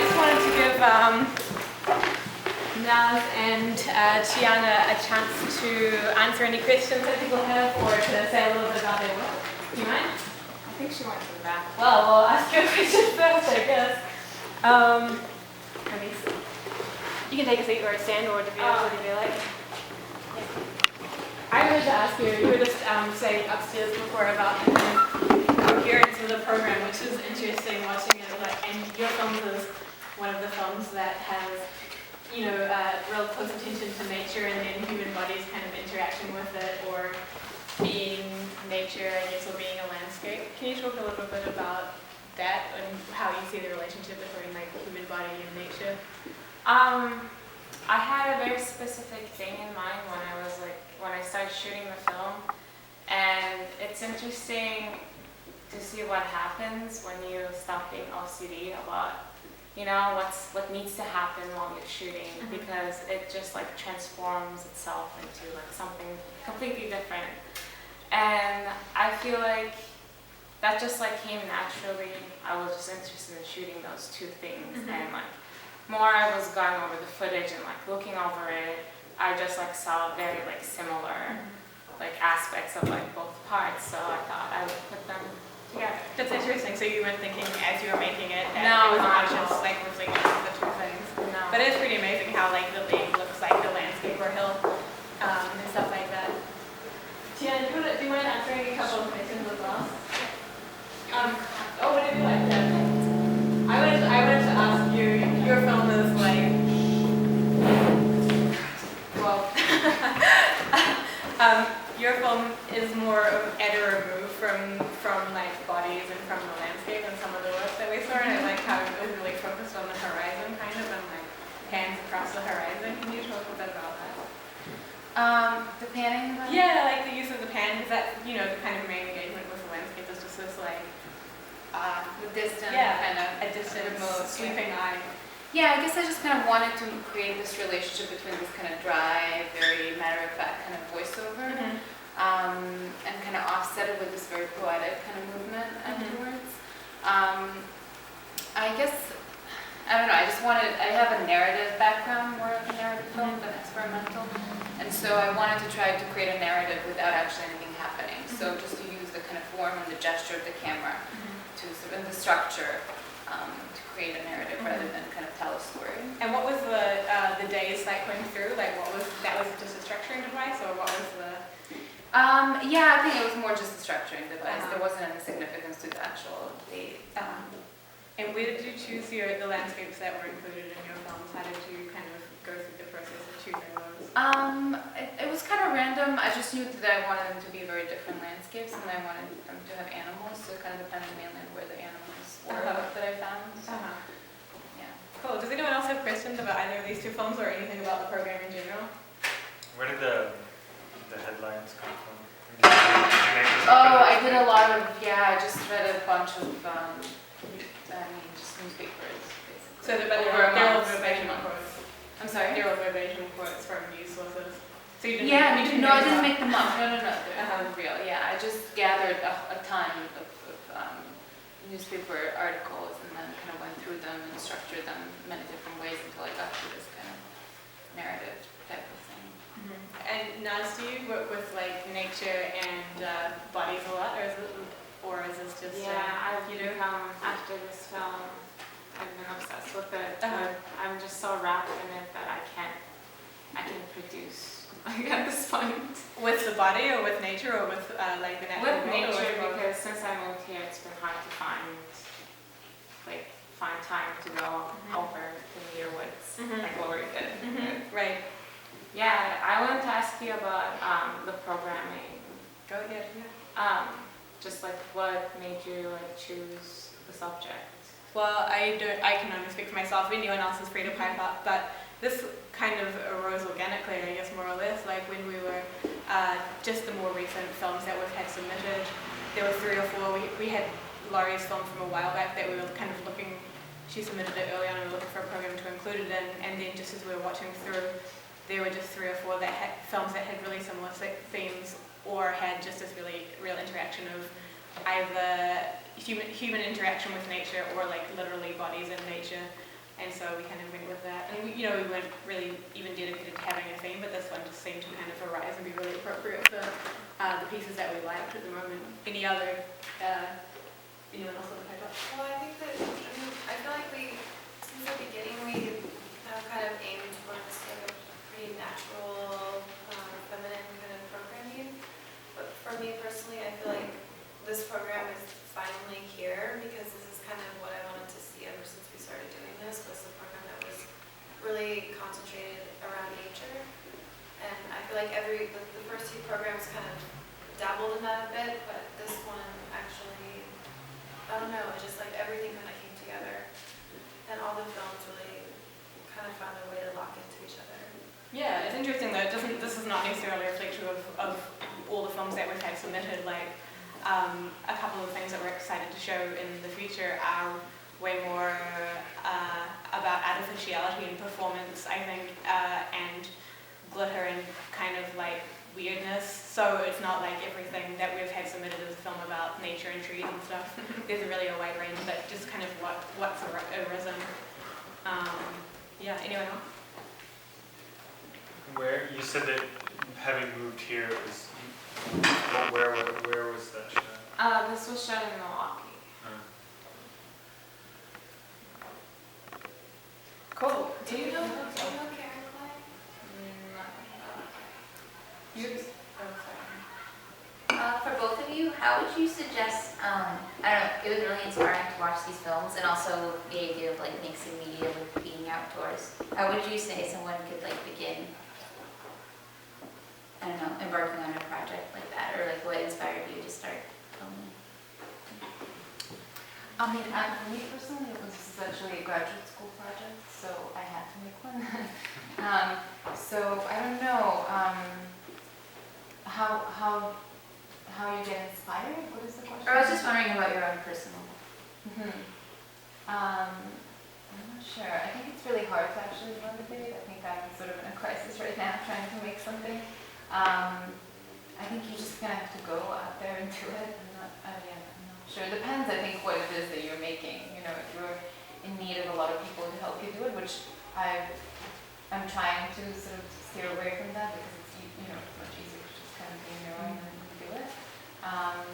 just wanted to give Naz and Tijana a chance to answer any questions that people have or to say a little bit about their work. Do you mind? I think she went to the back. Well, we'll ask you a question first, I guess. You can take a seat or stand or whatever you like. I wanted to ask you, you were just saying upstairs before about the kind of coherence of the program, which is interesting watching it. And your film is one of the films that has, real close attention to nature and then human bodies kind of interaction with it, or being nature, I guess, or being a landscape. Can you talk a little bit about that and how you see the relationship between like human body and nature? I had a very specific thing in mind when I started shooting the film, and it's interesting to see what happens when you stop being OCD about, what needs to happen while you're shooting, because it just like transforms itself into like something completely different. And I feel like that just like came naturally. I was just interested in shooting those two things, and like more I was going over the footage and like looking over it, I just like saw very like similar like aspects of like both parts, so I thought I would put them together. That's interesting. So you weren't thinking as you were making it that No, it was not not at just all. like reflecting the two things. No. But it's pretty amazing how like the lake looks like the landscape or hill and stuff like that. Tian, do you mind answering a couple of questions as well? What did you like that? I wanted to ask you, your film is like, your film is more at a remove from like bodies and from the landscape and some of the work that we saw, and I like how it was really focused on the horizon kind of, and like pans across the horizon. Can you talk a bit about that? The panning? Yeah, like the use of the pan, because that, the kind of main engagement with the landscape is just this like, The distant kind of a distant, remote, sweeping eye. Yeah, I guess I just kind of wanted to create this relationship between this kind of dry, very matter-of-fact kind of voiceover, and kind of offset it with this very poetic kind of movement afterwards. I guess, I don't know, I have a narrative background, more of a narrative film than experimental, and so I wanted to try to create a narrative without actually anything happening. So just to use the kind of form and the gesture of the camera, to sort of, and the structure, to create a narrative rather than kind of tell a story. And what was the days like going through? Like that was just a structuring device, or what was the? Yeah, I think it was more just a structuring device. There wasn't any significance to the actual date. And where did you choose the landscapes that were included in your films? How did you kind of go through the process of choosing those? It was kind of random. I just knew that I wanted them to be very different landscapes, and I wanted them to have animals, so it kind of depended mainly on where the animals were that I found. So, yeah. Cool. Does anyone else have questions about either of these two films or anything about the program in general? Where did the headlines come from? I did a lot of, I just read a bunch of, just newspapers, basically. So they're all verbatim quotes. I'm sorry? They're all verbatim quotes from news sources. So you didn't I didn't make them up. No, they're real. Yeah, I just gathered a ton of newspaper articles and then kind of went through them and structured them many different ways until I got to this kind of narrative type of thing. And Naz, do you work with like nature and bodies a lot, or is this just? I've become after this film. I've been obsessed with it. I'm just so wrapped in it that I can produce like at this point. With the body, or with nature, or with like the natural With world, nature, because since I moved here, it's been hard to find time to go over to the woods, like what we did. Right. Yeah, I wanted to ask you about the programming. Go ahead. Just like what made you like choose the subject? Well, I can only speak for myself. Anyone else is free to pipe up, but this kind of arose organically, I guess, more or less. Like when we were just the more recent films that we've had submitted, there were 3 or 4. We had Laurie's film from a while back that we were kind of looking. She submitted it early on, and we were looking for a program to include it in. And then just as we were watching through, there were just 3 or 4 that had films that had really similar themes, or had just this really real interaction of either human interaction with nature, or like literally bodies in nature. And so we kind of went with that. And we weren't really even dedicated to having a theme, but this one just seemed to kind of arise and be really appropriate for the pieces that we liked at the moment. Anyone else on the paper? Well, I think that, I feel like since the beginning, we have kind of aimed towards like a pretty natural, feminine kind of programming. But for me personally, I feel like this program is finally here because this is kind of what I wanted to see ever since we started doing this, was a program that was really concentrated around nature. And I feel like the first two programs kind of dabbled in that a bit, but this one actually, I don't know, just like everything kind of came together. And all the films really kind of found a way to lock into each other. Yeah, it's interesting that this is not necessarily reflective of all the films that we've had submitted. Like, a couple of things that we're excited to show in the future are way more about artificiality and performance, I think, and glitter and kind of like weirdness. So it's not like everything that we've had submitted as a film about nature and trees and stuff. There's really a wide range, but just kind of what's arisen. Yeah, anyone else? Where you said that having moved here was where was that shot? This was shot in Milwaukee. Cool. Do you know Karen Clay? For both of you, how would you suggest, I don't know, it was really inspiring to watch these films, and also the idea of like mixing media with being outdoors. How would you say someone could like begin, I don't know, embarking on a project like that, or like what inspired you to start filming? I mean, for me personally, it was essentially a graduate school project, so I had to make one. So I don't know how you get inspired. What is the question? Or I was just wondering about your own personal. I'm not sure. I think it's really hard to actually motivate. I think I'm sort of in a crisis right now, trying to make something. I think you just kind of have to go out there and do it. I'm not sure. It depends, I think, what it is that you're making. You know, if you're in need of a lot of people to help you do it, which I'm trying to sort of steer away from that because it's it's much easier to just kind of be on your own and do it.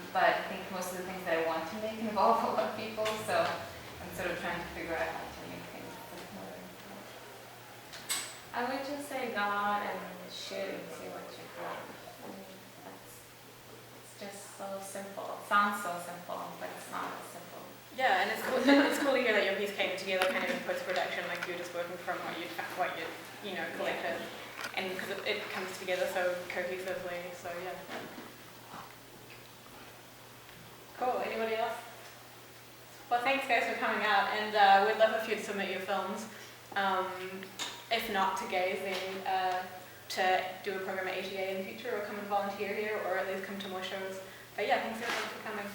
But I think most of the things that I want to make involve a lot of people, so I'm sort of trying to figure out how to make things more. I would just say go out and shoot and see what you got. I mean, it's just so simple. It sounds so simple, but it's not as simple. Yeah, and it's cool to hear that your piece came together kind of in post-production, like you were just working from what you collected, and because it comes together so cohesively. So yeah. Cool. Anybody else? Well, thanks guys for coming out, and we'd love if you'd submit your films. If not to Gaze, then to do a program at ATA in the future, or come and volunteer here, or at least come to more shows. But yeah, thanks everyone for coming.